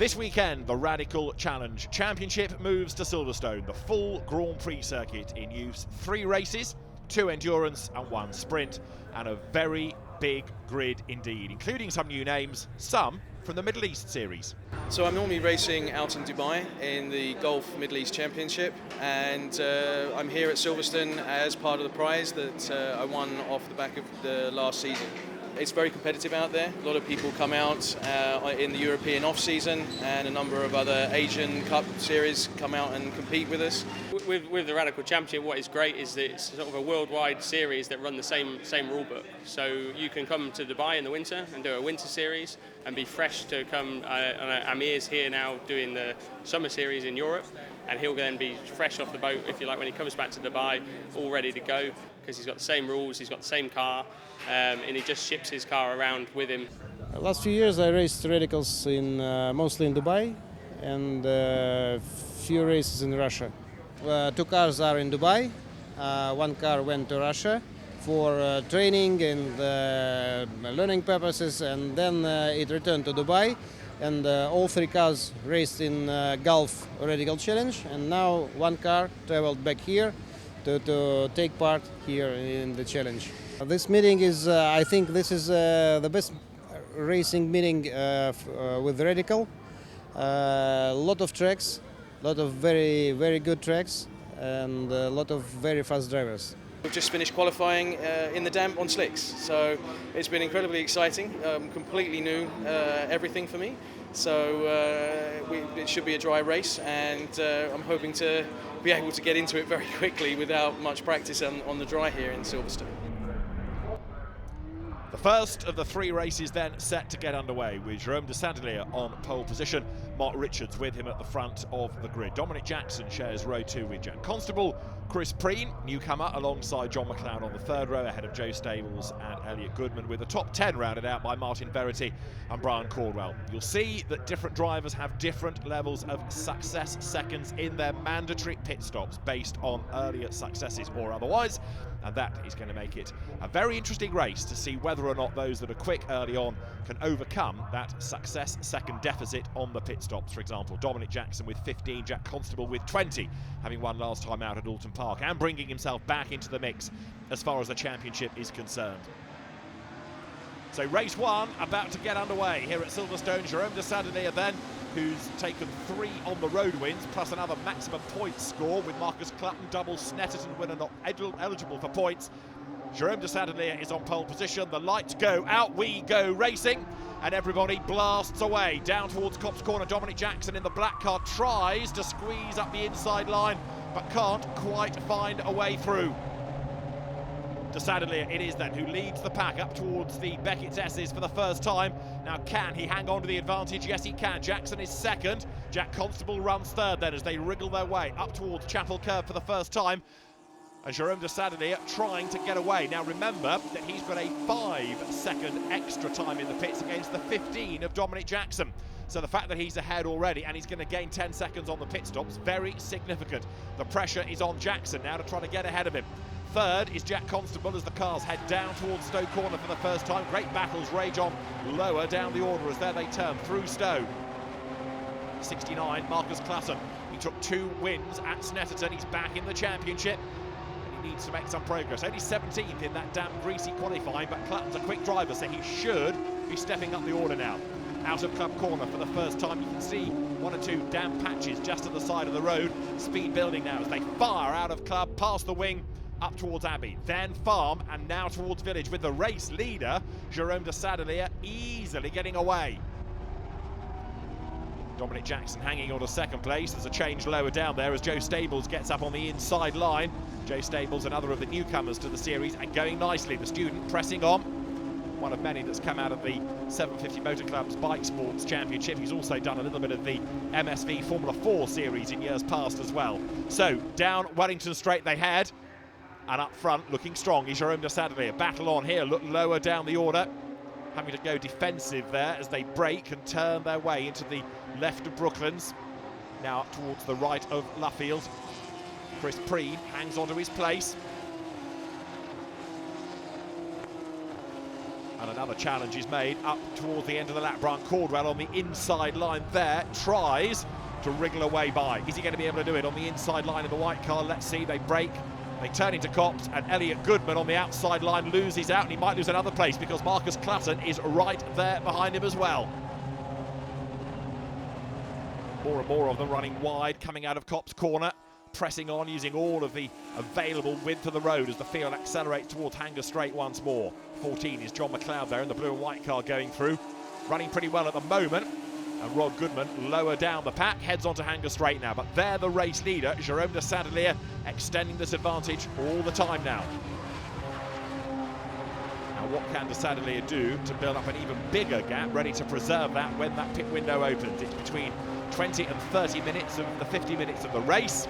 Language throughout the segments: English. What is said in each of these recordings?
This weekend, the Radical Challenge Championship moves to Silverstone, the full Grand Prix circuit in use. 3 races, 2 endurance and 1 sprint, and a very big grid indeed, including some new names, some from the Middle East series. So I'm normally racing out in Dubai in the Gulf Middle East Championship, and I'm here at Silverstone as part of the prize that I won off the back of the last season. It's very competitive out there. A lot of people come out in the European off-season, and a number of other Asian Cup series come out and compete with us. With the Radical Championship, what is great is that it's sort of a worldwide series that run the same rule book. So you can come to Dubai in the winter and do a winter series and be fresh to come. Amir's here now doing the summer series in Europe, and he'll then be fresh off the boat, if you like, when he comes back to Dubai, all ready to go, because he's got the same rules, he's got the same car, and he just ships his car around with him. Last few years I raced radicals mostly in Dubai and few races in Russia. 2 cars are in Dubai, 1 car went to Russia for training and learning purposes, and then it returned to Dubai, and all 3 cars raced in Gulf Radical Challenge, and now 1 car traveled back here to take part here in the challenge. This meeting is, I think this is the best racing meeting with Radical. A lot of tracks, a lot of very, very good tracks, and a lot of very fast drivers. We've just finished qualifying in the damp on slicks, so it's been incredibly exciting, completely new everything for me. So it should be a dry race, and I'm hoping to be able to get into it very quickly without much practice on the dry here in Silverstone. The first of the 3 races then set to get underway, with Jerome de Saint-Denis on pole position, Mark Richards with him at the front of the grid. Dominic Jackson shares row 2 with Jack Constable. Chris Preen, newcomer, alongside John McLeod on the 3rd row, ahead of Joe Stables and Elliot Goodman, with the top 10 rounded out by Martin Verity and Brian Caldwell. You'll see that different drivers have different levels of success seconds in their mandatory pit stops based on earlier successes or otherwise, and that is going to make it a very interesting race to see whether or not those that are quick early on can overcome that success second deficit on the pit stops. For example, Dominic Jackson with 15, Jack Constable with 20, having won last time out at Alton Park, and bringing himself back into the mix as far as the championship is concerned. So race 1 about to get underway here at Silverstone. Jerome de Saint-Denis then, who's taken 3 on the road wins, plus another maximum points score, with Marcus Clutton, double Snetterton winner not eligible for points. Jerome de Saint-Denis is on pole position. The lights go, out we go racing, and everybody blasts away down towards Copse Corner. Dominic Jackson in the black car tries to squeeze up the inside line, but can't quite find a way through. De Saint-Denis it is then who leads the pack up towards the Beckett's S's for the first time. Now, can he hang on to the advantage? Yes, he can. Jackson is second. Jack Constable runs 3rd then as they wriggle their way up towards Chapel Curve for the first time. And Jerome de Saint-Denis trying to get away. Now, remember that he's got a 5-second extra time in the pits against the 15 of Dominic Jackson. So the fact that he's ahead already and he's going to gain 10 seconds on the pit stops, very significant. The pressure is on Jackson now to try to get ahead of him. 3rd is Jack Constable as the cars head down towards Stowe Corner for the first time. Great battles rage on lower down the order as there they turn through Stowe. 69, Marcus Clutton. He took 2 wins at Snetterton. He's back in the championship, and he needs to make some progress. Only 17th in that damn greasy qualifying, but Clutton's a quick driver, so he should be stepping up the order now. Out of Club Corner for the first time. You can see 1 or 2 damp patches just to the side of the road. Speed building now as they fire out of Club, past the wing, up towards Abbey, then Farm, and now towards Village, with the race leader, Jerome de Saint-Denis, easily getting away. Dominic Jackson hanging on to 2nd place. There's a change lower down there as Joe Stables gets up on the inside line. Joe Stables, another of the newcomers to the series, and going nicely. The student pressing on. One of many that's come out of the 750 Motor Club's Bike Sports Championship. He's also done a little bit of the MSV Formula 4 series in years past as well. So, down Wellington Straight they head. And up front, looking strong, is Jerome de Saint-Denis. A battle on here, look lower down the order. Having to go defensive there as they break and turn their way into the left of Brooklands. Now up towards the right of Luffield. Chris Preen hangs onto his place. And another challenge is made up towards the end of the lap. Brian Caldwell on the inside line there, tries to wriggle away by. Is he going to be able to do it on the inside line of the white car? Let's see, they break, they turn into Copse, and Elliot Goodman on the outside line loses out, and he might lose another place because Marcus Clatton is right there behind him as well. More and more of them running wide, coming out of Copse corner, pressing on, using all of the available width of the road as the field accelerates towards Hanger Straight once more. 14 is John McLeod there in the blue and white car going through, running pretty well at the moment. And Rod Goodman lower down the pack, heads onto Hanger Straight now. But they're the race leader, Jérôme de Saint-Delia, extending this advantage all the time now. Now what can de Saint-Delia do to build up an even bigger gap, ready to preserve that when that pit window opens? It's between 20 and 30 minutes of the 50 minutes of the race.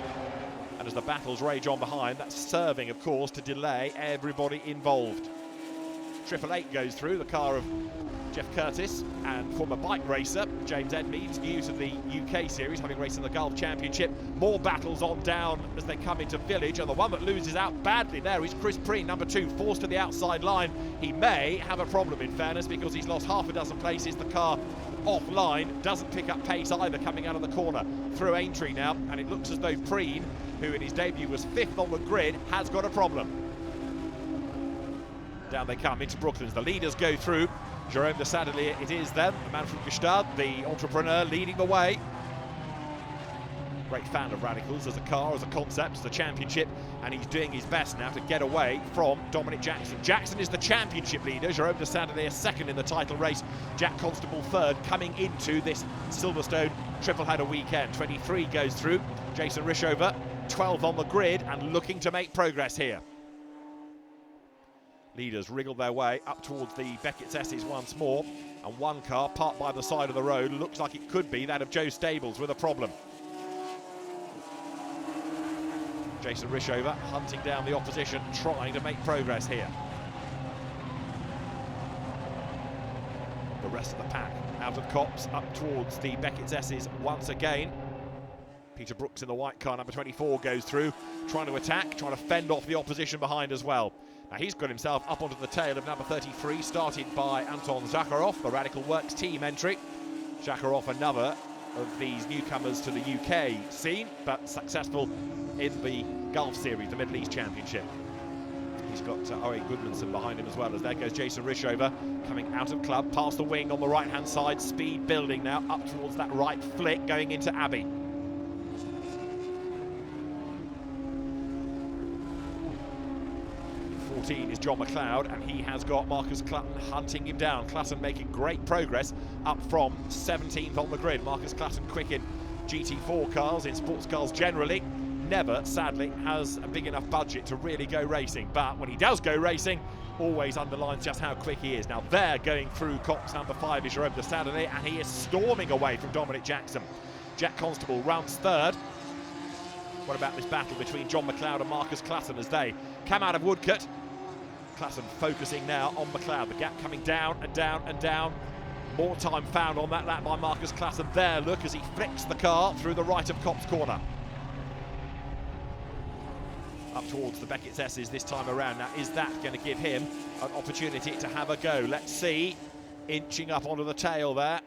And as the battles rage on behind, that's serving, of course, to delay everybody involved. 888 goes through, the car of Jeff Curtis and former bike racer James Edmeades, new to the UK series, having raced in the Gulf Championship. More battles on down as they come into Village, and the one that loses out badly there is Chris Preen, number 2, forced to the outside line. He may have a problem, in fairness, because he's lost half a dozen places. The car offline, doesn't pick up pace either coming out of the corner through Aintree now, and it looks as though Preen, who in his debut was 5th on the grid, has got a problem. Down they come into Brooklands. The leaders go through. Jérôme de Saint-Delia it is then, the man from Gstaad, the entrepreneur leading the way. Great fan of Radicals as a car, as a concept, as a championship, and he's doing his best now to get away from Dominic Jackson. Jackson is the championship leader, Jérôme de Saint-Delia 2nd in the title race, Jack Constable 3rd, coming into this Silverstone triple header weekend. 23 goes through, Jason Rishover 12 on the grid and looking to make progress here. Leaders wriggle their way up towards the Beckett's S's once more, and one car parked by the side of the road looks like it could be that of Joe Stables with a problem. Jason Rishover hunting down the opposition, trying to make progress here. The rest of the pack out of Copse up towards the Beckett's S's once again. Peter Brooks in the white car, number 24, goes through, trying to attack, trying to fend off the opposition behind as well. Now he's got himself up onto the tail of number 33, started by Anton Zakharov, the Radical Works team entry. Zakharov, another of these newcomers to the UK scene, but successful in the Gulf Series, the Middle East Championship. He's got Ori Goodmanson behind him as well, as there goes Jason Rishover, coming out of club, past the wing on the right-hand side, speed building now, up towards that right flick, going into Abbey. 14 is John McLeod, and he has got Marcus Clatton hunting him down. Clatton making great progress up from 17th on the grid. Marcus Clatton quick in GT4 cars, in sports cars generally. Never, sadly, has a big enough budget to really go racing, but when he does go racing, always underlines just how quick he is. Now there, going through Copse number 5 is Jérôme de Saint-Delia, and he is storming away from Dominic Jackson. Jack Constable rounds 3rd. What about this battle between John McLeod and Marcus Clatton as they come out of Woodcote? Clatton focusing now on McLeod. The gap coming down and down and down. More time found on that lap by Marcus Clatton there. Look as he flicks the car through the right of Copse corner. Up towards the Beckett's S's this time around. Now, is that going to give him an opportunity to have a go? Let's see. Inching up onto the tail there.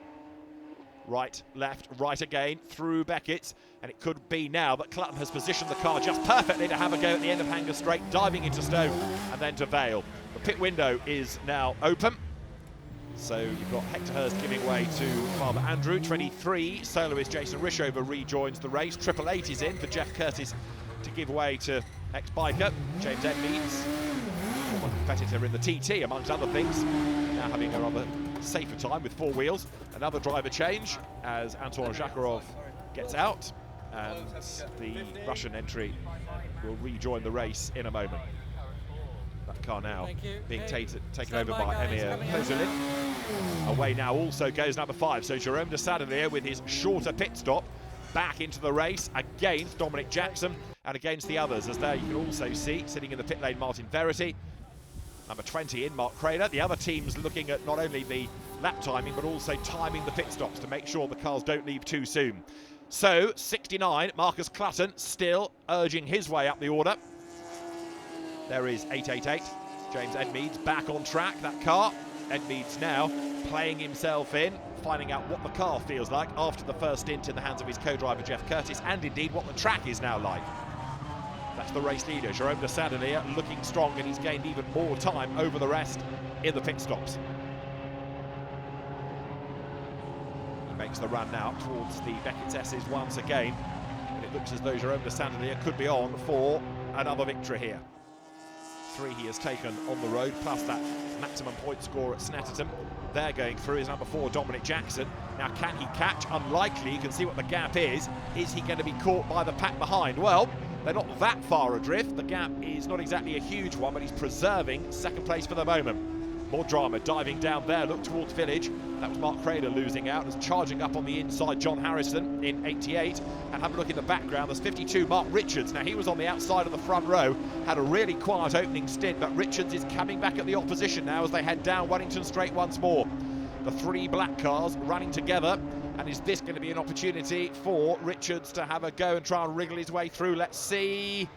Right, left, right again, through Beckett's. And it could be now that Clatton has positioned the car just perfectly to have a go at the end of Hanger Straight, diving into Stowe and then to Vale. The pit window is now open. So you've got Hector Hurst giving way to Father Andrew. 23, soloist Jason Rishover rejoins the race. 888 is in for Jeff Curtis to give way to ex-biker James Edmeades, former competitor in the TT, amongst other things. Now having a rather safer time with 4 wheels. Another driver change as Anton Zakharov gets out, and the Russian entry will rejoin the race in a moment. That car now being taken over by Emir Kozulin. Away now also goes number 5, so Jérôme de Saint-Delia with his shorter pit stop back into the race against Dominic Jackson and against the others, as there you can also see sitting in the pit lane Martin Verity, number 20 in Mark Crader. The other teams looking at not only the lap timing but also timing the pit stops to make sure the cars don't leave too soon. So 69, Marcus Clatton still urging his way up the order. There is 888, James Edmeades back on track, that car. Ed Meads now playing himself in, finding out what the car feels like after the first stint in the hands of his co-driver Jeff Curtis, and indeed what the track is now like. That's the race leader, Jerome de Sadelier, looking strong, and he's gained even more time over the rest in the pit stops. He makes the run now towards the Beckett's S's once again, and it looks as though Jerome de Sadelier could be on for another victory here. 3 he has taken on the road, plus that maximum point score at Snetterton. They're going through is number 4, Dominic Jackson. Now, can he catch? Unlikely. You can see what the gap is. Is he going to be caught by the pack behind? Well, they're not that far adrift. The gap is not exactly a huge one, but he's preserving second place for the moment. More drama diving down there, look towards Village. That was Mark Crader losing out, as charging up on the inside John Harrison in 88. And have a look in the background, there's 52, Mark Richards. Now, he was on the outside of the front row, had a really quiet opening stint, but Richards is coming back at the opposition now as they head down Wellington Straight once more. The 3 black cars running together, and is this going to be an opportunity for Richards to have a go and try and wriggle his way through? Let's see.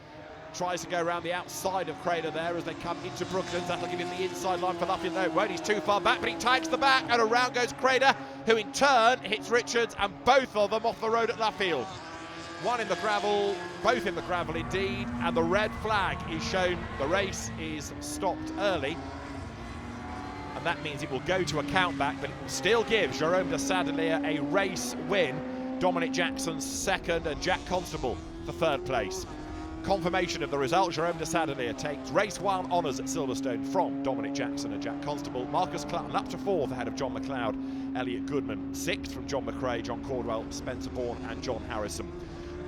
Tries to go around the outside of Crader there as they come into Brooklands. That'll give him the inside line for Luffield. No, it won't. He's too far back, but he tags the back, and around goes Crader, who in turn hits Richards, and both of them off the road at Luffield. One in the gravel, both in the gravel indeed, and the red flag is shown. The race is stopped early, and that means it will go to a countback, but it will still give Jerome de Sadelier a race win. Dominic Jackson's second, and Jack Constable for third place. Confirmation of the result, Jerome de Sadelier takes race 1 honours at Silverstone from Dominic Jackson and Jack Constable. Marcus Clutton up to 4th ahead of John McLeod. Elliot Goodman 6th from John McRae, John Caldwell, Spencer Bourne and John Harrison.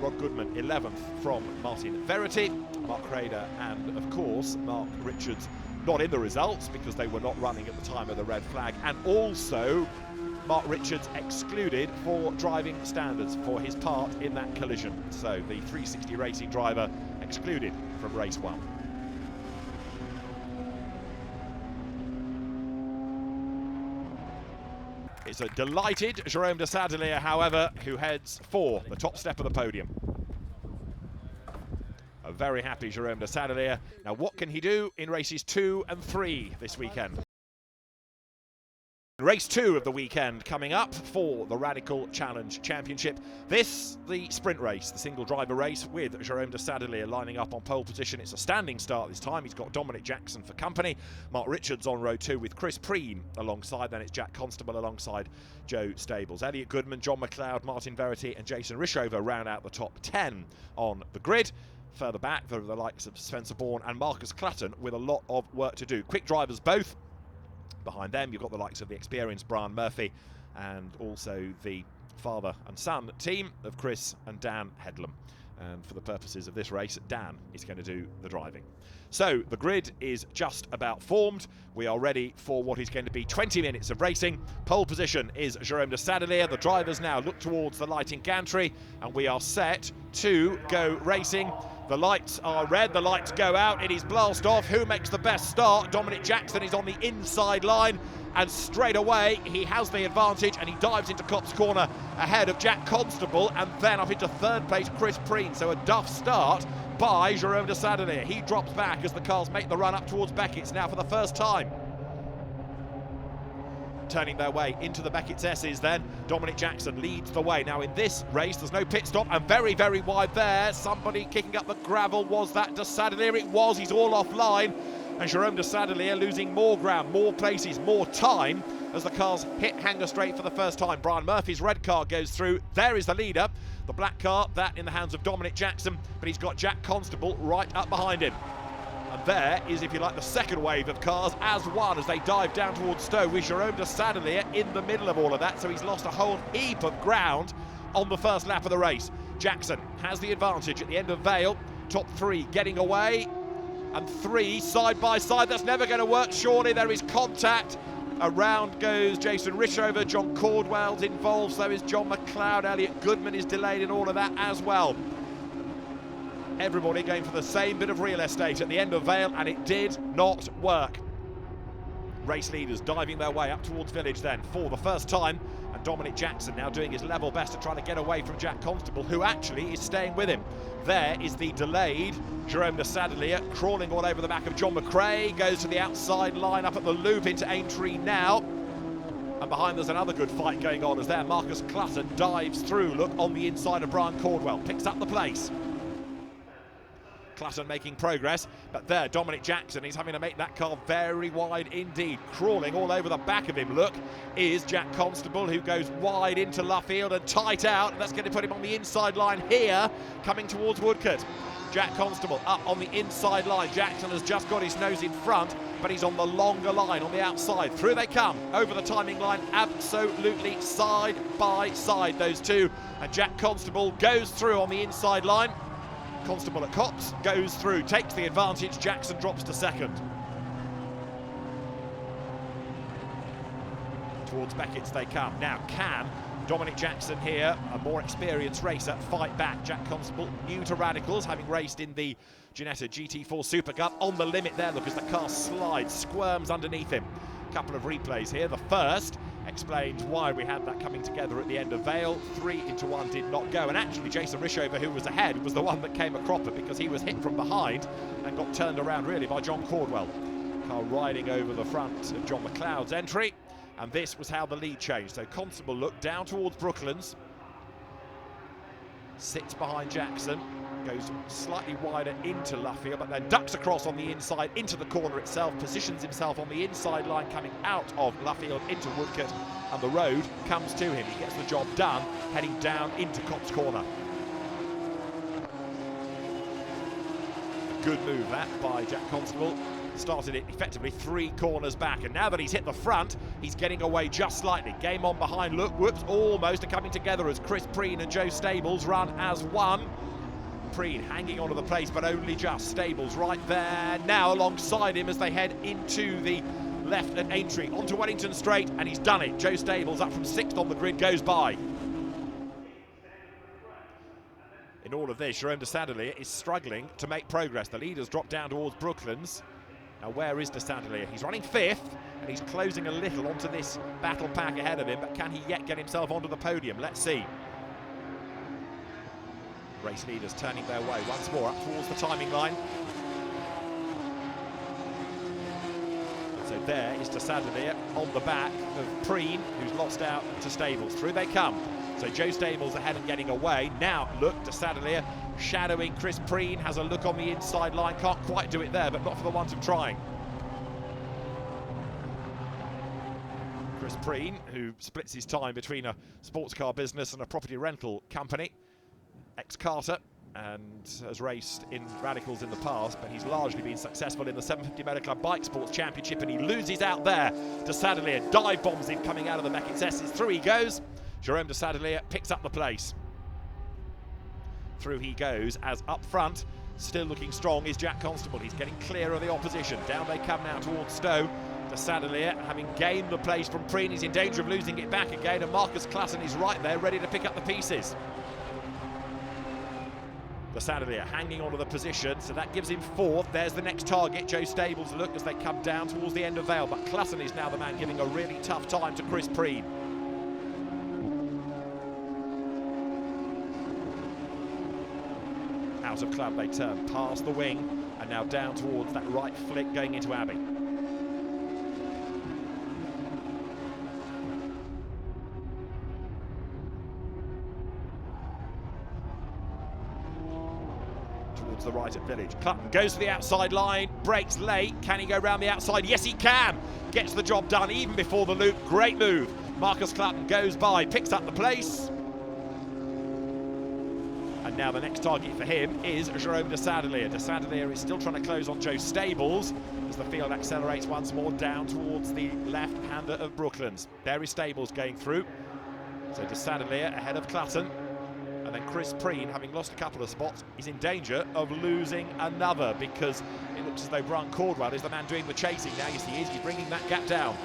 Rod Goodman 11th from Martin Verity, Mark Crader and of course Mark Richards not in the results because they were not running at the time of the red flag, and also Mark Richards excluded for driving standards for his part in that collision. So the 360 Racing driver excluded from race 1. It's a delighted Jerome de Sadelier, however, who heads for the top step of the podium. A very happy Jerome de Sadelier. Now, what can he do in races 2 and 3 this weekend? Race 2 of the weekend coming up for the Radical Challenge Championship. This, the sprint race, the single driver race with Jerome de Sadelier lining up on pole position. It's a standing start this time. He's got Dominic Jackson for company. Mark Richards on row 2 with Chris Preen alongside. Then it's Jack Constable alongside Joe Stables. Elliot Goodman, John McLeod, Martin Verity and Jason Rishover round out the top 10 on the grid. Further back, there are the likes of Spencer Bourne and Marcus Clutton with a lot of work to do. Quick drivers both. Behind them, you've got the likes of the experienced Brian Murphy and also the father and son team of Chris and Dan Headlam. And for the purposes of this race, Dan is going to do the driving. So the grid is just about formed. We are ready for what is going to be 20 minutes of racing. Pole position is Jerome de Sadelier. The drivers now look towards the lighting gantry, and we are set to go racing. The lights are red, the lights go out, it is blast off. Who makes the best start? Dominic Jackson is on the inside line, and straight away he has the advantage, and he dives into Copse Corner ahead of Jack Constable, and then up into third place Chris Preen. So a duff start by Jerome de Sadelier. He drops back as the cars make the run up towards Beckett's now for the first time. Turning their way into the Beckett's S's then. Dominic Jackson leads the way. Now in this race, there's no pit stop, and very, very wide there. Somebody kicking up the gravel. Was that de Sadelier? It was. He's all offline. And Jerome de Sadelier losing more ground, more places, more time as the cars hit Hanger Straight for the first time. Brian Murphy's red car goes through. There is the leader. The black car, that in the hands of Dominic Jackson, but he's got Jack Constable right up behind him. And there is, if you like, the second wave of cars as one as they dive down towards Stowe, with Jerome de Sadelier in the middle of all of that. So he's lost a whole heap of ground on the first lap of the race. Jackson has the advantage at the end of Vale. Top 3 getting away, and 3 side by side. That's never going to work, surely. There is contact. Around goes Jason Rishover. John Caldwell's involved, so is John McLeod. Elliot Goodman is delayed in all of that as well. Everybody going for the same bit of real estate at the end of Vale, and it did not work. Race leaders diving their way up towards Village then for the first time, and And Dominic Jackson now doing his level best to try to get away from Jack Constable, who actually is staying with him. There is the delayed Jerome de Sadelier crawling all over the back of John McRae, goes to the outside line up at the loop into Aintree now. And behind there's another good fight going on as there Marcus Clutton dives through, look, on the inside of Brian Caldwell, picks up the place. Clutton making progress, but there Dominic Jackson, he's having to make that car very wide indeed. Crawling all over the back of him, look, is Jack Constable, who goes wide into Luffield and tight out, and that's going to put him on the inside line here, coming towards Woodcote. Jack Constable up on the inside line. Jackson has just got his nose in front, but he's on the longer line on the outside. Through they come, over the timing line, absolutely side by side, those two. And Jack Constable goes through on the inside line. Constable at Copse goes through, takes the advantage. Jackson drops to second. Towards Beckett's they come. Now can Dominic Jackson here, a more experienced racer, fight back? Jack Constable, new to Radicals, having raced in the Ginetta GT4 Super Cup. On the limit there, look, as the car slides, squirms underneath him. Couple of replays here. The first explains why we had that coming together at the end of Vale. 3 into 1 did not go, and actually Jason Rishover, who was ahead, was the one that came a cropper because he was hit from behind and got turned around really by John Caldwell. Car riding over the front of John McLeod's entry, and this was how the lead changed. So Constable looked down towards Brooklands, sits behind Jackson, goes slightly wider into Luffield, but then ducks across on the inside into the corner itself, positions himself on the inside line coming out of Luffield into Woodcote, and the road comes to him. He gets the job done, heading down into Copse Corner. Good move that by Jack Constable. Started it effectively 3 corners back, and now that he's hit the front, he's getting away just slightly. Game on behind, look, whoops, almost are coming together as Chris Preen and Joe Stables run as one. Preen hanging onto the place, but only just. Stables right there now alongside him as they head into the left at Aintree, onto Wellington Straight, and he's done it. Joe Stables up from 6th on the grid, goes by. In all of this, Jerome de Sadelier is struggling to make progress. The leaders drop down towards Brooklands. Now where is de Sadelier? He's running 5th, and he's closing a little onto this battle pack ahead of him, but can he yet get himself onto the podium? Let's see. Race leaders turning their way once more up towards the timing line. And so there is de Sadelier on the back of Preen, who's lost out to Stables. Through they come. So Joe Stables ahead and getting away. Now look, de Sadelier shadowing Chris Preen, has a look on the inside line, can't quite do it there, but not for the want of trying. Chris Preen, who splits his time between a sports car business and a property rental company, ex-Carter, and has raced in Radicals in the past, but he's largely been successful in the 750 Motor Club Bike Sports Championship, and he loses out there. De Sadelier dive bombs him coming out of the Beckett's S's. Through he goes. Jerome de Sadelier picks up the place. Through he goes, as up front, still looking strong, is Jack Constable. He's getting clear of the opposition. Down they come now towards Stowe. De Sadelier, having gained the place from Preen, he's in danger of losing it back again, and Marcus Clutton is right there, ready to pick up the pieces. De Sadelier hanging onto the position, so that gives him 4th. There's the next target, Joe Stables, look, as they come down towards the end of Vale, but Clutton is now the man giving a really tough time to Chris Preen. Out of club they turn, past the wing, and now down towards that right flick going into Abbey. Towards the right at Village. Clutton goes to the outside line, breaks late. Can he go round the outside? Yes, he can. Gets the job done even before the loop. Great move. Marcus Clutton goes by, picks up the place. And now the next target for him is Jerome de Sadelier. De Sadelier is still trying to close on Joe Stables as the field accelerates once more down towards the left-hander of Brooklands. There is Stables going through. So de Sadelier ahead of Clutton. And then Chris Preen, having lost a couple of spots, is in danger of losing another, because it looks as though Brian Caldwell is the man doing the chasing now. Yes, he is. He's bringing that gap down.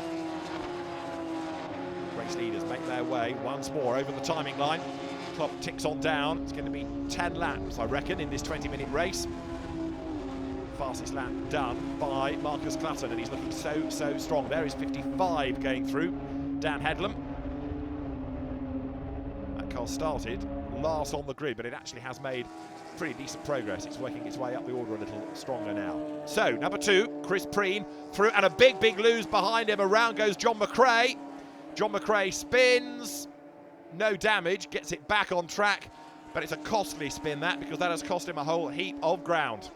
Race leaders make their way once more over the timing line. Clock ticks on down. It's going to be 10 laps, I reckon, in this 20-minute race. Fastest lap done by Marcus Clutton, and he's looking so strong. There is 55 going through. Dan Headlam. car started last on the grid, but it actually has made pretty decent progress. It's working its way up the order a little stronger now. So, number 2, Chris Preen through, and a big lose behind him. Around goes John McRae. John McRae spins, no damage, gets it back on track, but it's a costly spin that, because that has cost him a whole heap of ground.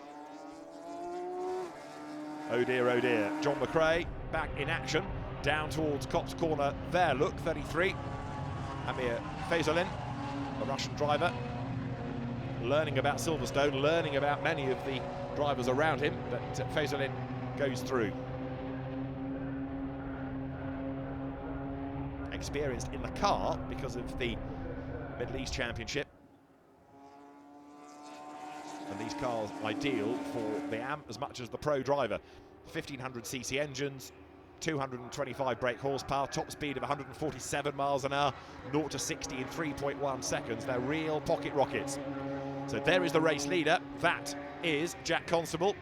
Oh dear, John McRae back in action, down towards Copse Corner there, look, 33. Amir Feyzulin, a Russian driver, learning about Silverstone, learning about many of the drivers around him, but Feyzulin goes through. Experienced in the car because of the Middle East Championship. And these cars ideal for the AM as much as the pro driver. 1500cc engines, 225 brake horsepower, top speed of 147 miles an hour, 0 to 60 in 3.1 seconds. They're real pocket rockets. So there is the race leader. That is Jack Constable.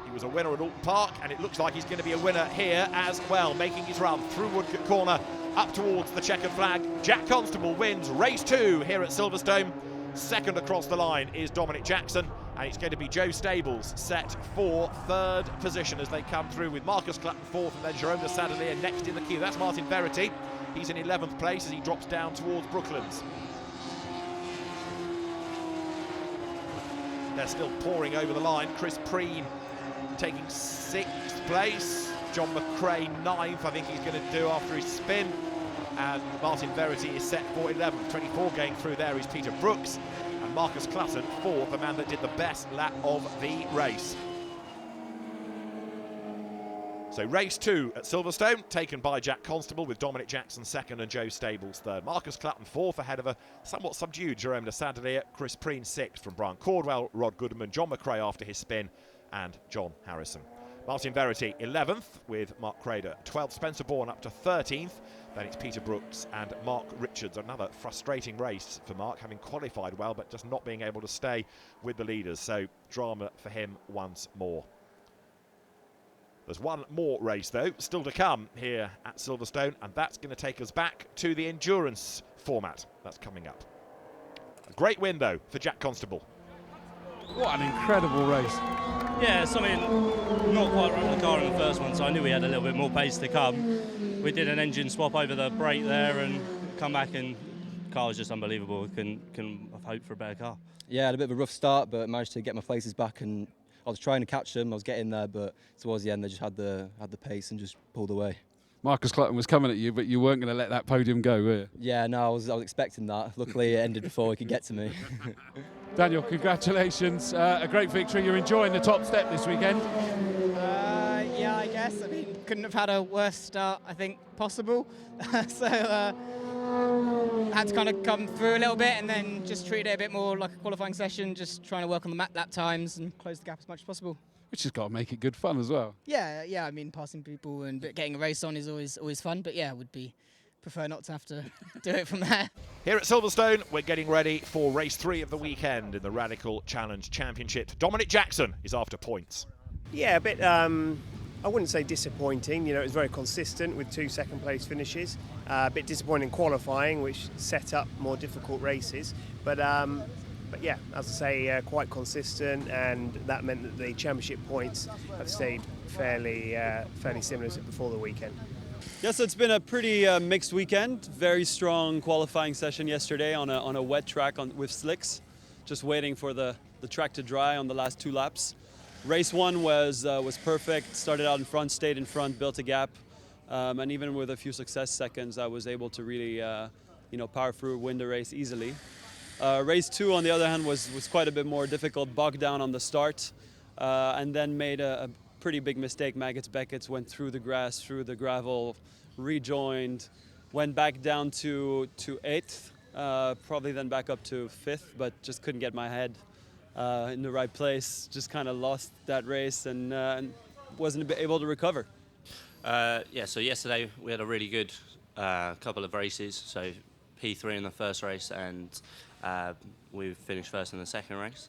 He was a winner at Alton Park, and it looks like he's going to be a winner here as well, making his run through Woodcote Corner up towards the checkered flag. Jack Constable wins race 2 here at Silverstone. Second across the line is Dominic Jackson, and it's going to be Joe Stables set for 3rd position as they come through, with Marcus Clutton 4th and then Jerome de Sadelier next in the queue. That's Martin Verity. He's in 11th place as he drops down towards Brooklands. They're still pouring over the line. Chris Preen taking 6th place. John McRae 9th, I think he's going to do after his spin. And Martin Verity is set for 11th. 24 going through there is Peter Brooks. And Marcus Clutton 4th, the man that did the best lap of the race. So race 2 at Silverstone, taken by Jack Constable, with Dominic Jackson 2nd and Joe Stables 3rd. Marcus Clutton 4th, ahead of a somewhat subdued Jerome de Sadelier. Chris Preen 6th from Brian Cordwell, Rod Goodman, John McRae after his spin, and John Harrison. Martin Verity 11th with Mark Crader 12th, Spencer Bourne up to 13th, then it's Peter Brooks and Mark Richards. Another frustrating race for Mark, having qualified well but just not being able to stay with the leaders, so drama for him once more. There's one more race though still to come here at Silverstone, and that's going to take us back to the endurance format. That's coming up. A great win though for Jack Constable. What an incredible race. Yeah, something not quite right with the car in the first one, so I knew we had a little bit more pace to come. We did an engine swap over the brake there and come back, and the car was just unbelievable. Couldn't have hoped for a better car. Yeah, I had a bit of a rough start, but managed to get my places back, and I was trying to catch them. I was getting there, but towards the end they just had the pace and just pulled away. Marcus Clutton was coming at you, but you weren't going to let that podium go, were you? Yeah, no, I was expecting that. Luckily it ended before he could get to me. Daniel, congratulations. A great victory. You're enjoying the top step this weekend? Yeah, I guess. I mean, couldn't have had a worse start, I think, possible. So had to kind of come through a little bit and then just treat it a bit more like a qualifying session, just trying to work on the lap times and close the gap as much as possible. Which has got to make it good fun as well. Yeah. I mean, passing people and getting a race on is always fun, but yeah, prefer not to have to do it from there. Here at Silverstone, we're getting ready for race 3 of the weekend in the Radical Challenge Championship. Dominic Jackson is after points. Yeah, a bit, I wouldn't say disappointing. You know, it was very consistent with 2 second-place finishes. A bit disappointing qualifying, which set up more difficult races. But yeah, as I say, quite consistent, and that meant that the championship points have stayed fairly similar to before the weekend. Yes, it's been a pretty mixed weekend. Very strong qualifying session yesterday on a wet track with slicks. Just waiting for the track to dry on the last 2 laps. Race 1 was perfect. Started out in front, stayed in front, built a gap, and even with a few success seconds, I was able to really power through, win the race easily. Race 2, on the other hand, was quite a bit more difficult. Bogged down on the start, and then made a pretty big mistake. Maggots Beckett's went through the grass, through the gravel, rejoined, went back down to 8th, probably then back up to 5th, but just couldn't get my head in the right place. Just kind of lost that race and wasn't able to recover. So yesterday we had a really good couple of races. So P3 in the first race, and we finished first in the second race.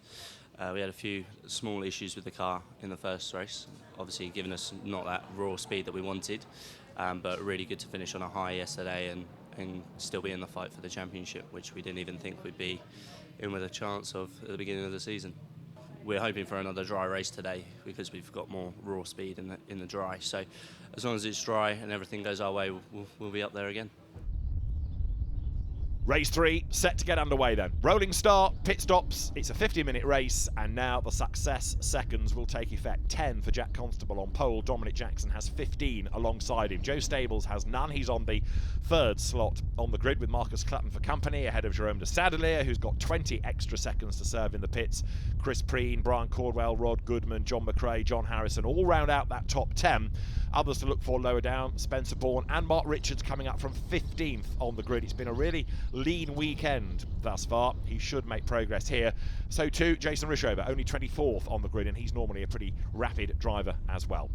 We had a few small issues with the car in the first race, obviously giving us not that raw speed that we wanted, but really good to finish on a high yesterday and and still be in the fight for the championship, which we didn't even think we'd be in with a chance of at the beginning of the season. We're hoping for another dry race today because we've got more raw speed in the dry. So as long as it's dry and everything goes our way, we'll be up there again. Race 3 set to get underway then. Rolling start, pit stops, it's a 50-minute race, and now the success seconds will take effect. 10 for Jack Constable on pole. Dominic Jackson has 15 alongside him. Joe Stables has none. He's on the 3rd slot on the grid with Marcus Clutton for company, ahead of Jerome de Sadelier, who's got 20 extra seconds to serve in the pits. Chris Preen, Brian Cordwell, Rod Goodman, John McRae, John Harrison all round out that top 10. Others to look for lower down, Spencer Bourne and Mark Richards coming up from 15th on the grid. It's been a really lean weekend thus far. He should make progress here. So too Jason Rishover, only 24th on the grid, and he's normally a pretty rapid driver as well.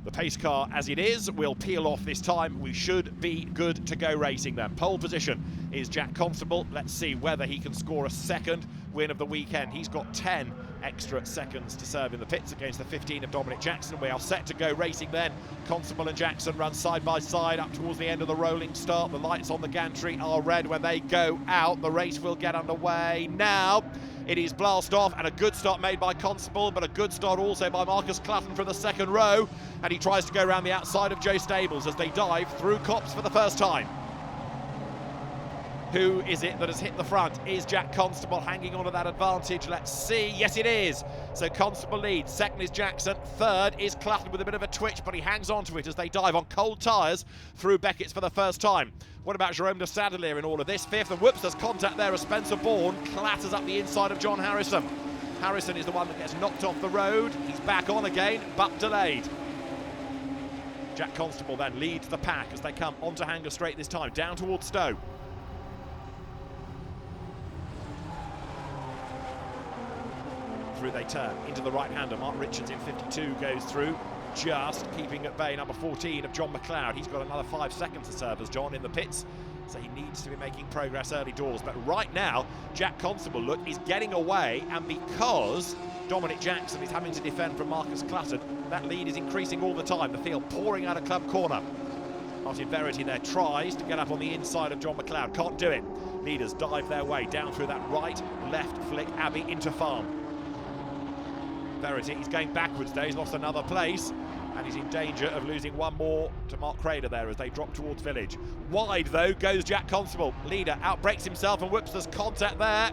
The pace car as it is will peel off this time. We should be good to go racing then. Pole position is Jack Constable. Let's see whether he can score a second win of the weekend. He's got 10 extra seconds to serve in the pits against the 15 of Dominic Jackson. We are set to go racing then. Constable and Jackson run side by side up towards the end of the rolling start. The lights on the gantry are red. When they go out, the race will get underway now. It is blast off, and a good start made by Constable, but a good start also by Marcus Clutton from the second row, and he tries to go around the outside of Joe Stables as they dive through Copse for the first time. Who is it that has hit the front? Is Jack Constable hanging on to that advantage? Let's see. Yes, it is. So Constable leads. Second is Jackson. Third is Clutton with a bit of a twitch, but he hangs on to it as they dive on cold tyres through Beckett's for the first time. What about Jerome de Sadelier in all of this? Fifth, and whoops, there's contact there as Spencer Bourne clatters up the inside of John Harrison. Harrison is the one that gets knocked off the road. He's back on again, but delayed. Jack Constable then leads the pack as they come onto Hanger Straight this time, down towards Stowe. Through they turn into the right-hander. Mark Richards in 52 goes through, just keeping at bay number 14 of John McLeod. He's got another 5 seconds to serve as John in the pits, so he needs to be making progress early doors. But right now, Jack Constable, look, is getting away, and because Dominic Jackson is having to defend from Marcus Clutton, that lead is increasing all the time. The field pouring out of club corner. Martin Verity there tries to get up on the inside of John McLeod, can't do it. Leaders dive their way down through that right-left flick, Abbey into Farm. Verity, he's going backwards there, he's lost another place, and he's in danger of losing one more to Mark Crader there as they drop towards Village. Wide though goes Jack Constable. Leader outbreaks himself, and whoops, there's contact there.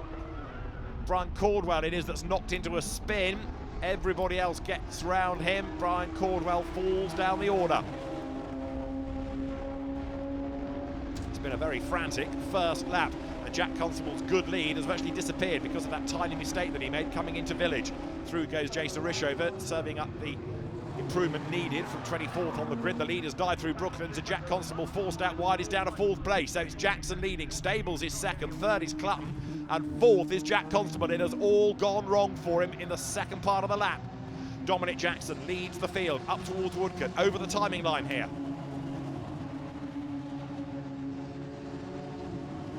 Brian Cordwell it is that's knocked into a spin. Everybody else gets round him. Brian Cordwell falls down the order. It's been a very frantic first lap. Jack Constable's good lead has virtually disappeared because of that tiny mistake that he made coming into Village. Through goes Jason Rishover, serving up the improvement needed from 24th on the grid. The leaders dive through Brooklands, and Jack Constable forced out wide is down to 4th place. So it's Jackson leading, Stables is second, third is Clutton, and 4th is Jack Constable. It has all gone wrong for him in the second part of the lap. Dominic Jackson leads the field up towards Woodcote, over the timing line here.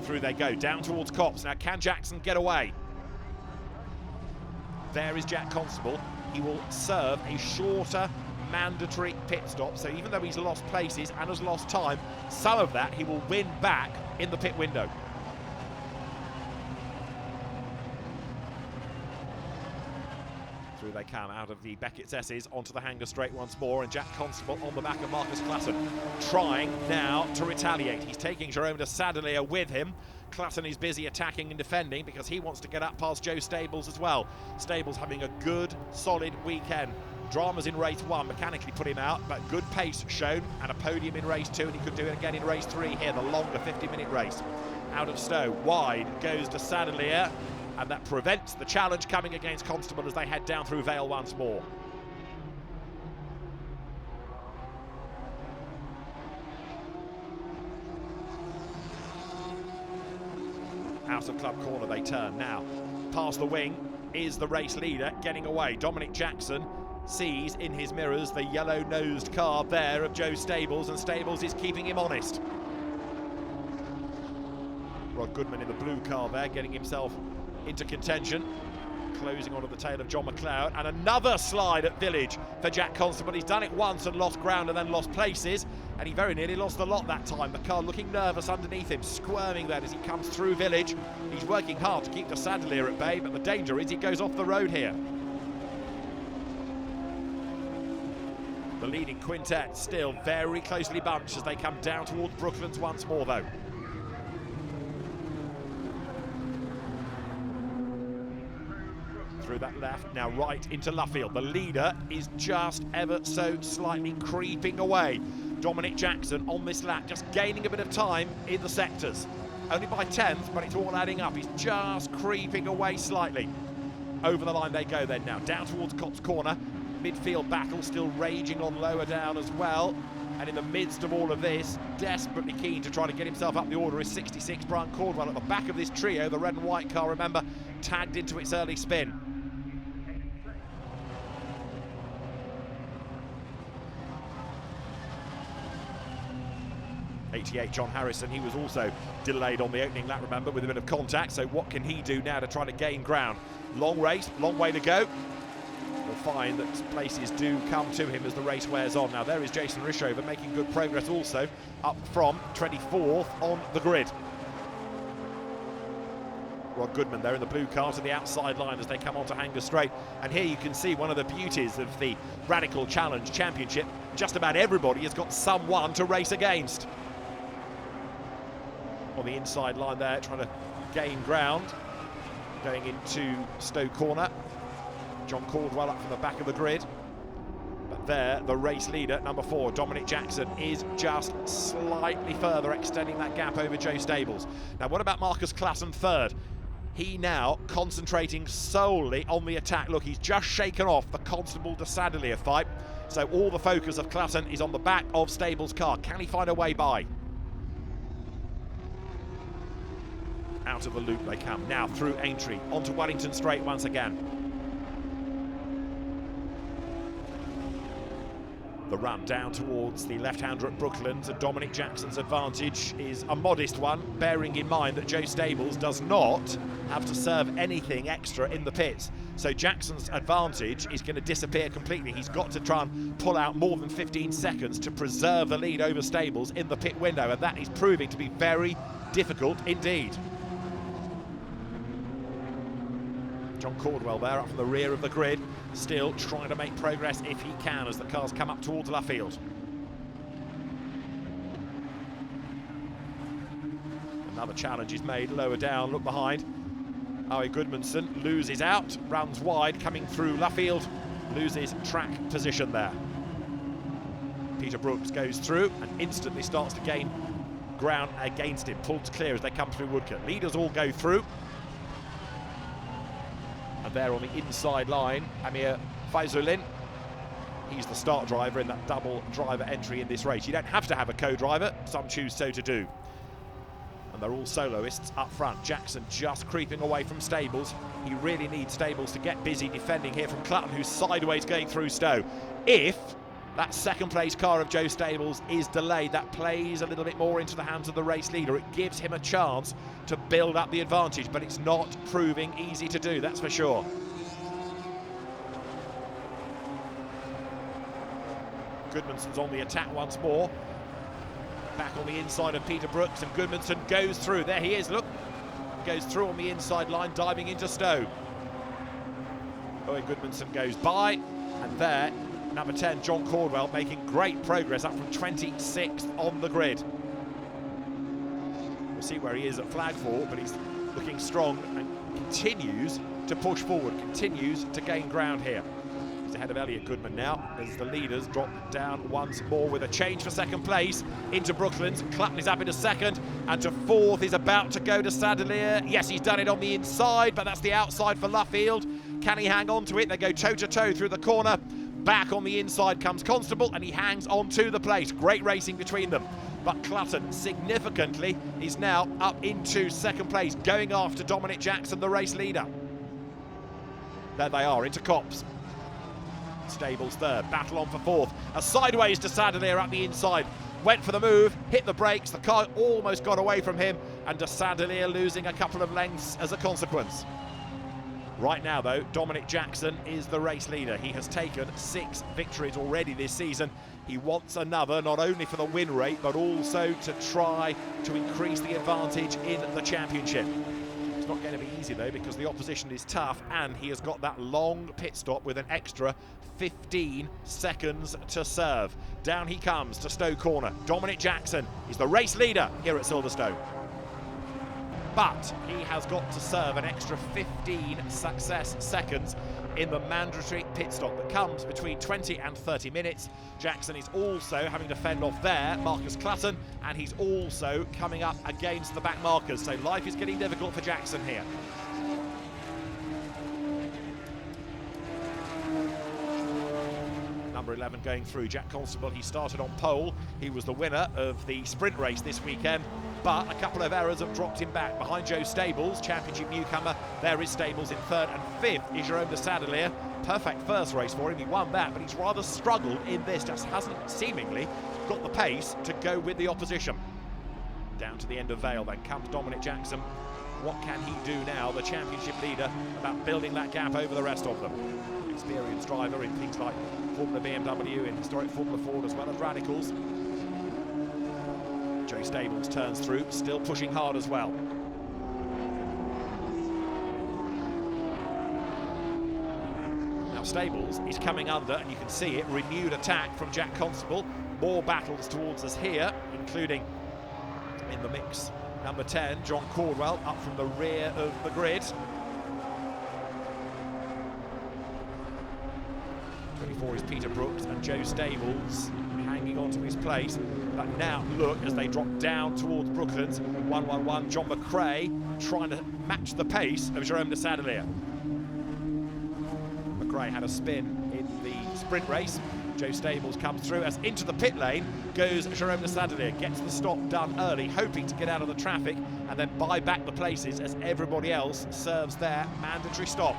Through they go, down towards Copse. Now can Jackson get away? There is Jack Constable. He will serve a shorter mandatory pit stop, so even though he's lost places and has lost time, some of that he will win back in the pit window. Through they come out of the Beckett's S's onto the Hanger Straight once more, and Jack Constable on the back of Marcus Clutton, trying now to retaliate. He's taking Jerome de Sadelier with him. Clutton is busy attacking and defending because he wants to get up past Joe Stables as well. Stables having a good, solid weekend. Dramas in race 1 mechanically put him out, but good pace shown and a podium in race 2, and he could do it again in race 3 here, the longer 50-minute race. Out of Stowe, wide goes de Sadelier, and that prevents the challenge coming against Constable as they head down through Vale once more. Out of club corner they turn now. Past the wing is the race leader getting away. Dominic Jackson sees in his mirrors the yellow-nosed car there of Joe Stables, and Stables is keeping him honest. Rod Goodman in the blue car there, getting himself into contention. closing onto the tail of John McLeod, and another slide at Village for Jack Constable. He's done it once and lost ground and then lost places, and he very nearly lost a lot that time. The car looking nervous underneath him, squirming then as he comes through Village. He's working hard to keep the Sandelier at bay, but the danger is he goes off the road here. The leading quintet still very closely bunched as they come down towards Brooklands once more though. Through that left, now right into Luffield. The leader is just ever so slightly creeping away. Dominic Jackson on this lap, just gaining a bit of time in the sectors. Only by 10th, but it's all adding up. He's just creeping away slightly. Over the line they go then now, down towards Copse Corner. Midfield battle still raging on lower down as well. And in the midst of all of this, desperately keen to try to get himself up the order is 66 Brian Caldwell at the back of this trio. The red and white car, remember, tagged into its early spin. 88 John Harrison, he was also delayed on the opening lap, remember, with a bit of contact. So what can he do now to try to gain ground? Long race, long way to go. We'll find that places do come to him as the race wears on. Now there is Jason Rishover making good progress also, up from 24th on the grid. Rod Goodman there in the blue car to the outside line as they come onto Hanger Straight. And here you can see one of the beauties of the Radical Challenge Championship. Just about everybody has got someone to race against. On the inside line there, trying to gain ground. Going into Stowe Corner. John Caldwell up from the back of the grid. But there, the race leader, number 4, Dominic Jackson, is just slightly further, extending that gap over Joe Stables. Now, what about Marcus Klassen third? He now concentrating solely on the attack. Look, he's just shaken off the Constable de Sandelier fight. So all the focus of Klassen is on the back of Stables' car. Can he find a way by? Out of the loop they come. Now through Aintree, onto Wellington Straight once again. The run down towards the left-hander at Brooklands, and Dominic Jackson's advantage is a modest one, bearing in mind that Joe Stables does not have to serve anything extra in the pits. So Jackson's advantage is going to disappear completely. He's got to try and pull out more than 15 seconds to preserve the lead over Stables in the pit window, and that is proving to be very difficult indeed. John Caldwell there up from the rear of the grid, still trying to make progress if he can as the cars come up towards Luffield. Another challenge is made lower down, look behind. Owie Goodmanson loses out, runs wide, coming through Luffield, loses track position there. Peter Brooks goes through and instantly starts to gain ground against him, pulled to clear as they come through Woodcote. Leaders all go through. And there on the inside line, Amir Faizulin. He's the start driver in that double driver entry in this race. You don't have to have a co-driver, some choose so to do. And they're all soloists up front. Jackson just creeping away from Stables. He really needs Stables to get busy defending here from Clutton, who's sideways going through Stowe. If that second place car of Joe Stables is delayed, that plays a little bit more into the hands of the race leader. It gives him a chance to build up the advantage, but it's not proving easy to do, that's for sure. Goodmanson's on the attack once more. Back on the inside of Peter Brooks, and Goodmanson goes through. There he is, look. Goes through on the inside line, diving into Stowe. Owen Goodmanson goes by, and there, number 10, John Caldwell, making great progress up from 26th on the grid. We'll see where he is at Flagfall, but he's looking strong and continues to push forward, continues to gain ground here. He's ahead of Elliot Goodman now as the leaders drop down once more with a change for second place into Brooklands. Clutton is up into second, and to fourth is about to go to Sandelier. Yes, he's done it on the inside, but that's the outside for Luffield. Can he hang on to it? They go toe-to-toe through the corner. Back on the inside comes Constable, and he hangs on to the place. Great racing between them. But Clutton, significantly, is now up into second place, going after Dominic Jackson, the race leader. There they are, into Copse. Stables third, battle on for fourth. A sideways to Sandelier up the inside. Went for the move, hit the brakes. The car almost got away from him, and de Sandelier losing a couple of lengths as a consequence. Right now, though, Dominic Jackson is the race leader. He has taken 6 victories already this season. He wants another, not only for the win rate, but also to try to increase the advantage in the championship. It's not going to be easy, though, because the opposition is tough, and he has got that long pit stop with an extra 15 seconds to serve. Down he comes to Stowe Corner. Dominic Jackson is the race leader here at Silverstone. But he has got to serve an extra 15 success seconds in the mandatory pit stop that comes between 20 and 30 minutes. Jackson is also having to fend off there, Marcus Clutton, and he's also coming up against the back markers. So life is getting difficult for Jackson here. Number 11 going through, Jack Constable. He started on pole. He was the winner of the sprint race this weekend, but a couple of errors have dropped him back. Behind Joe Stables, championship newcomer, there is Stables in 3rd, and 5th is Jerome de Sadelier. Perfect first race for him, he won that, but he's rather struggled in this, just hasn't seemingly got the pace to go with the opposition. Down to the end of Vale, then comes Dominic Jackson. What can he do now, the championship leader, about building that gap over the rest of them? Experienced driver in things like Formula BMW, in historic Formula Ford, as well as radicals. Joe Stables turns through, still pushing hard as well. Now Stables is coming under, and you can see it, renewed attack from Jack Constable. More battles towards us here, including in the mix. Number 10, John Caldwell, up from the rear of the grid. 24 is Peter Brooks, and Joe Stables hanging on to his place. But now look, as they drop down towards Brooklands, 111, John McRae trying to match the pace of Jerome de Sadelier. McRae had a spin in the sprint race. Joe Stables comes through, as into the pit lane goes Jerome de Sadelier, gets the stop done early, hoping to get out of the traffic and then buy back the places as everybody else serves their mandatory stop.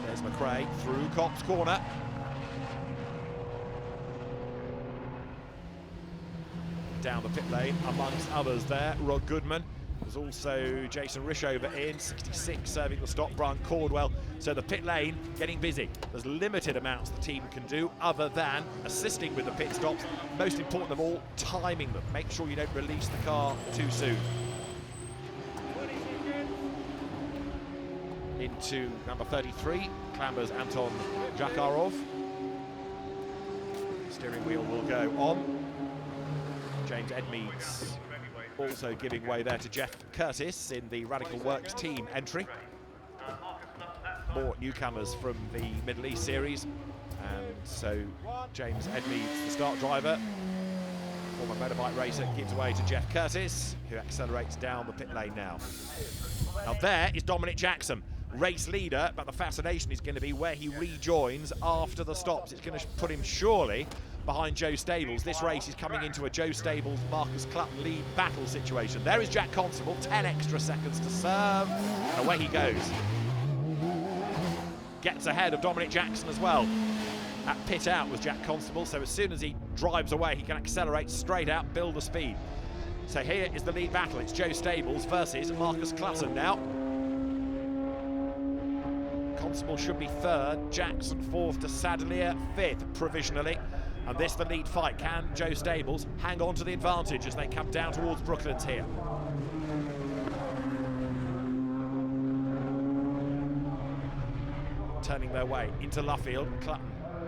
There's McRae through Copse Corner. Down the pit lane, amongst others there, Rod Goodman. There's also Jason Rishover in, 66, serving the stop, Brian Caldwell. So the pit lane getting busy. There's limited amounts the team can do other than assisting with the pit stops. Most important of all, timing them. Make sure you don't release the car too soon. Into number 33, clambers Anton Zakharov. Steering wheel will go on. James Edmeades also giving way there to Jeff Curtis in the Radical Works team entry. More newcomers from the Middle East series, and so James Edmeades, the start driver, former motorbike racer, gives way to Jeff Curtis, who accelerates down the pit lane now. Now there is Dominic Jackson, race leader, but the fascination is going to be where he rejoins after the stops. It's going to put him surely behind Joe Stables. This race is coming into a Joe Stables, Marcus Clutton lead battle situation. There is Jack Constable, 10 extra seconds to serve, and away he goes. Gets ahead of Dominic Jackson as well. At pit out was Jack Constable, so as soon as he drives away, he can accelerate straight out, build the speed. So here is the lead battle. It's Joe Stables versus Marcus Clutton now. Constable should be 3rd, Jackson 4th, to Sadelier 5th provisionally. And this the lead fight. Can Joe Stables hang on to the advantage as they come down towards Brooklands here? Turning their way into Luffield. Clutton,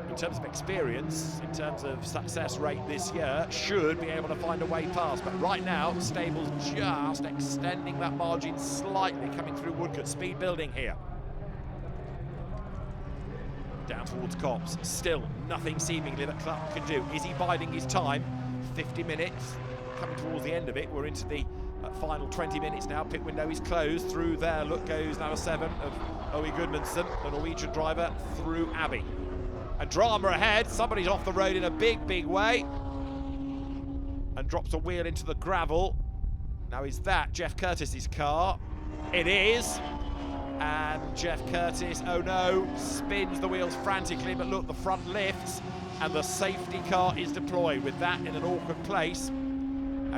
in terms of experience, in terms of success rate this year, should be able to find a way past. But right now, Stables just extending that margin slightly, coming through Woodcote. Speed building here. Down towards Copse, still nothing seemingly that Clutton can do. Is he biding his time? 50 minutes, coming towards the end of it. We're into the final 20 minutes now. Pit window is closed. Through there, look goes number 7 of Owe Goodmanson, the Norwegian driver, through Abbey. And drama ahead, somebody's off the road in a big way and drops a wheel into the gravel. Now is that Jeff Curtis's car? It is. And Jeff Curtis, oh no, spins the wheels frantically, but look, the front lifts and the safety car is deployed. With that in an awkward place,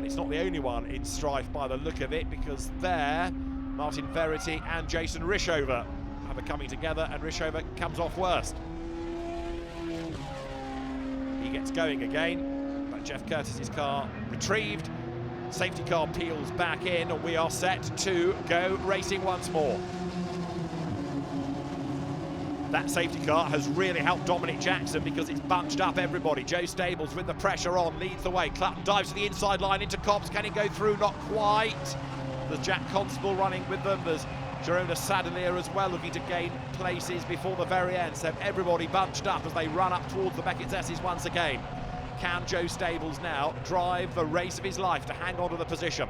And it's not the only one in strife by the look of it, because there, Martin Verity and Jason Rishover have a coming together, and Rishover comes off worst. He gets going again, but Jeff Curtis's car retrieved. Safety car peels back in, and we are set to go racing once more. That safety car has really helped Dominic Jackson because it's bunched up everybody. Joe Stables with the pressure on leads the way. Clutton dives to the inside line into Copse. Can he go through? Not quite. There's Jack Constable running with them. There's Jerome de Sadelier as well, looking to gain places before the very end. So everybody bunched up as they run up towards the Beckett's S's once again. Can Joe Stables now drive the race of his life to hang on to the position?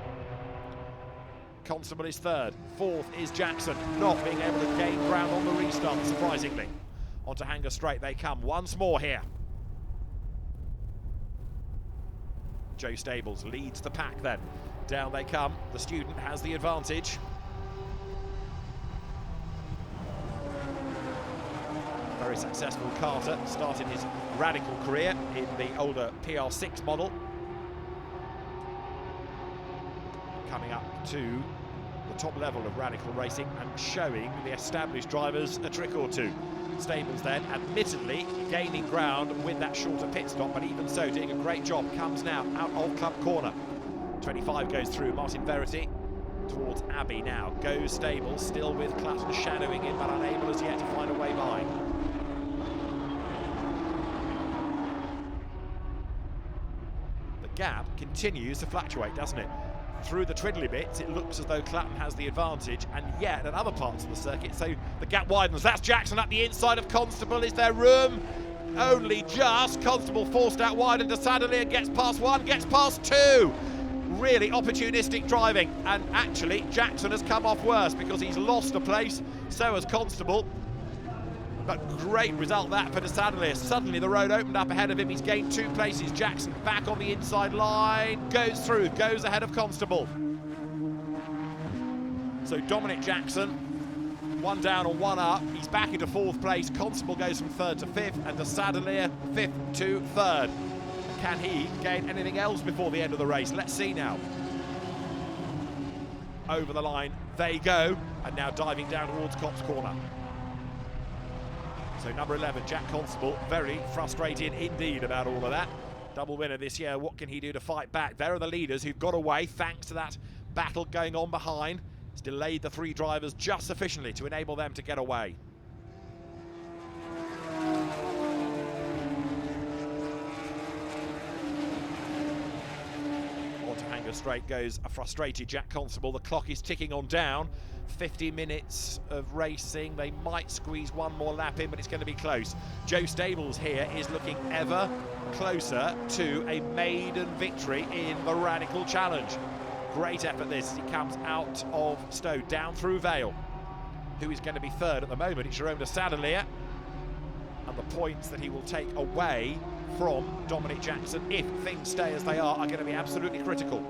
Constable is third, fourth is Jackson, not being able to gain ground on the restart, surprisingly. Onto Hanger Straight they come once more here. Joe Stables leads the pack then. Down they come, the student has the advantage. Very successful Carter, started his radical career in the older PR6 model. Coming up to the top level of radical racing and showing the established drivers a trick or two. Stables then, admittedly, gaining ground with that shorter pit stop, but even so, doing a great job. Comes now out of Club Corner. 25 goes through, Martin Verity towards Abbey now. Goes Stables, still with Clutton shadowing in, but unable as yet to find a way by. The gap continues to fluctuate, doesn't it? Through the twiddly bits, it looks as though Clutton has the advantage, and yet at other parts of the circuit, so the gap widens. That's Jackson up the inside of Constable. Is there room? Only just. Constable forced out wide, and de Sadelier gets past one, gets past two. Really opportunistic driving, and actually Jackson has come off worse because he's lost a place, so has Constable. But great result that for de Sadelier. Suddenly the road opened up ahead of him. He's gained 2 places. Jackson back on the inside line, goes through, goes ahead of Constable. So Dominic Jackson, 1 down and 1 up. He's back into 4th place. Constable goes from 3rd to 5th, and de Sadelier 5th to 3rd. Can he gain anything else before the end of the race? Let's see now. Over the line they go, and now diving down towards Copse Corner. So number 11, Jack Constable, very frustrated indeed about all of that. Double winner this year, what can he do to fight back? There are the leaders who've got away thanks to that battle going on behind. It's delayed the 3 drivers just sufficiently to enable them to get away. Onto Hanger Straight goes a frustrated Jack Constable. The clock is ticking on down. 50 minutes of racing. They might squeeze 1 more lap in, but it's going to be close. Joe Stables here is looking ever closer to a maiden victory in the Radical Challenge. Great effort this as he comes out of Stowe, down through Vale. Who is going to be 3rd at the moment? It's Jerome de Sadelier. And the points that he will take away from Dominic Jackson, if things stay as they are going to be absolutely critical.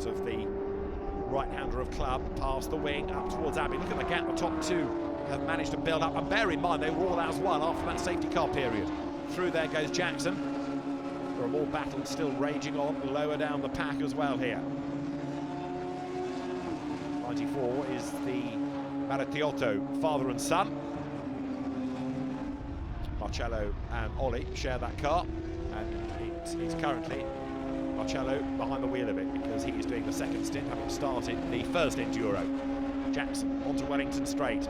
Of the right-hander of Club, past the wing, up towards Abbey. Look at the gap the top 2 have managed to build up, and bear in mind they were all as one after that safety car period. Through there goes Jackson. There are more battles still raging on lower down the pack as well here. 94 is the Marattiotto father and son. Marcello and Ollie share that car, and it is currently Marcello behind the wheel of it because he is doing the 2nd stint, having started the 1st Enduro. Jackson onto Wellington Straight.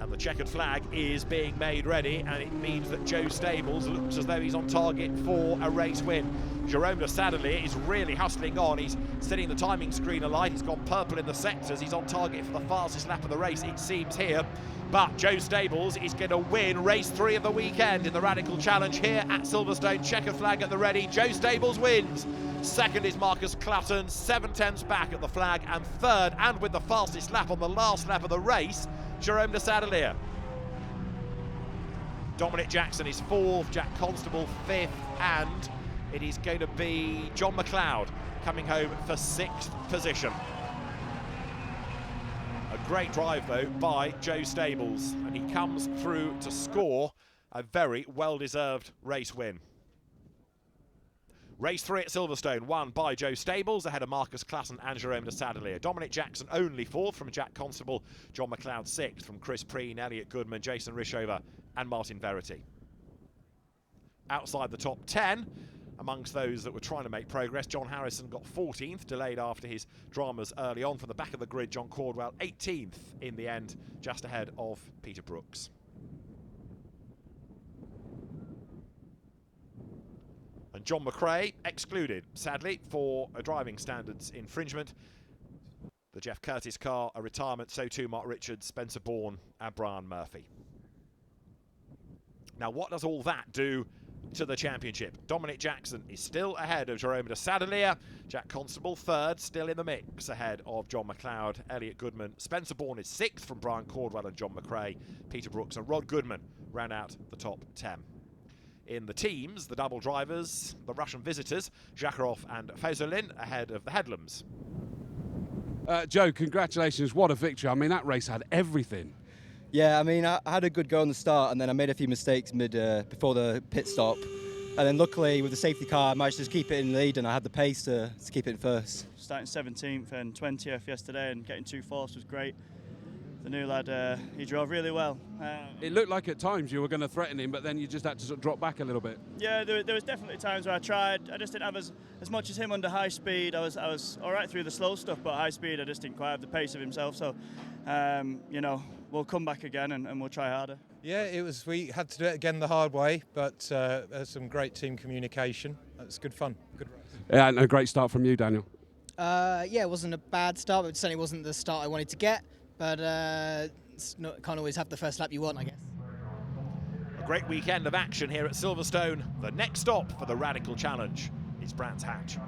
And the checkered flag is being made ready, and it means that Joe Stables looks as though he's on target for a race win. Jerome de Sadelier is really hustling on. He's setting the timing screen alight. He's gone purple in the sectors. He's on target for the fastest lap of the race, it seems here. But Joe Stables is going to win race 3 of the weekend in the Radical Challenge here at Silverstone. Checkered flag at the ready. Joe Stables wins. 2nd is Marcus Clutton, 7/10ths back at the flag, and 3rd, and with the fastest lap on the last lap of the race, Jerome de Sadelier. Dominic Jackson is 4th, Jack Constable 5th, and it is going to be John McLeod coming home for 6th position. A Great drive though by Joe Stables, and he comes through to score a very well-deserved race win. Race 3 at Silverstone, won by Joe Stables, ahead of Marcus Klassen and Jerome de Sadelier. Dominic Jackson only 4th from Jack Constable, John McLeod 6th from Chris Preen, Elliot Goodman, Jason Rishover and Martin Verity. Outside the top 10, amongst those that were trying to make progress, John Harrison got 14th, delayed after his dramas early on. From the back of the grid, John Cordwell 18th in the end, just ahead of Peter Brooks. And John McRae excluded, sadly, for a driving standards infringement. The Jeff Curtis car, a retirement, so too Mark Richards, Spencer Bourne and Brian Murphy. Now, what does all that do to the championship? Dominic Jackson is still ahead of Jerome de Sadelier. Jack Constable 3rd, still in the mix, ahead of John McLeod, Elliot Goodman. Spencer Bourne is 6th from Brian Cordwell and John McRae. Peter Brooks and Rod Goodman round out the top 10. In the teams, the double drivers, the Russian visitors, Zakharov and Fezolin, ahead of the Headlams. Joe, congratulations, what a victory. I mean, that race had everything. Yeah, I mean, I had a good go on the start, and then I made a few mistakes before the pit stop. And then luckily, with the safety car, I managed to keep it in the lead, and I had the pace to keep it in first. Starting 17th and 20th yesterday, and getting 2 fourths was great. The new lad, he drove really well. It looked like at times you were going to threaten him, but then you just had to sort of drop back a little bit. Yeah, there was definitely times where I tried. I just didn't have as much as him under high speed. I was all right through the slow stuff, but high speed I just didn't quite have the pace of himself. So, you know, we'll come back again and we'll try harder. Yeah, it was. We had to do it again the hard way, but there's some great team communication. It's good fun. Good race. Yeah, and a great start from you, Daniel. Yeah, it wasn't a bad start, but it certainly wasn't the start I wanted to get. But can't always have the first lap you want, I guess. A great weekend of action here at Silverstone. The next stop for the Radical Challenge is Brands Hatch.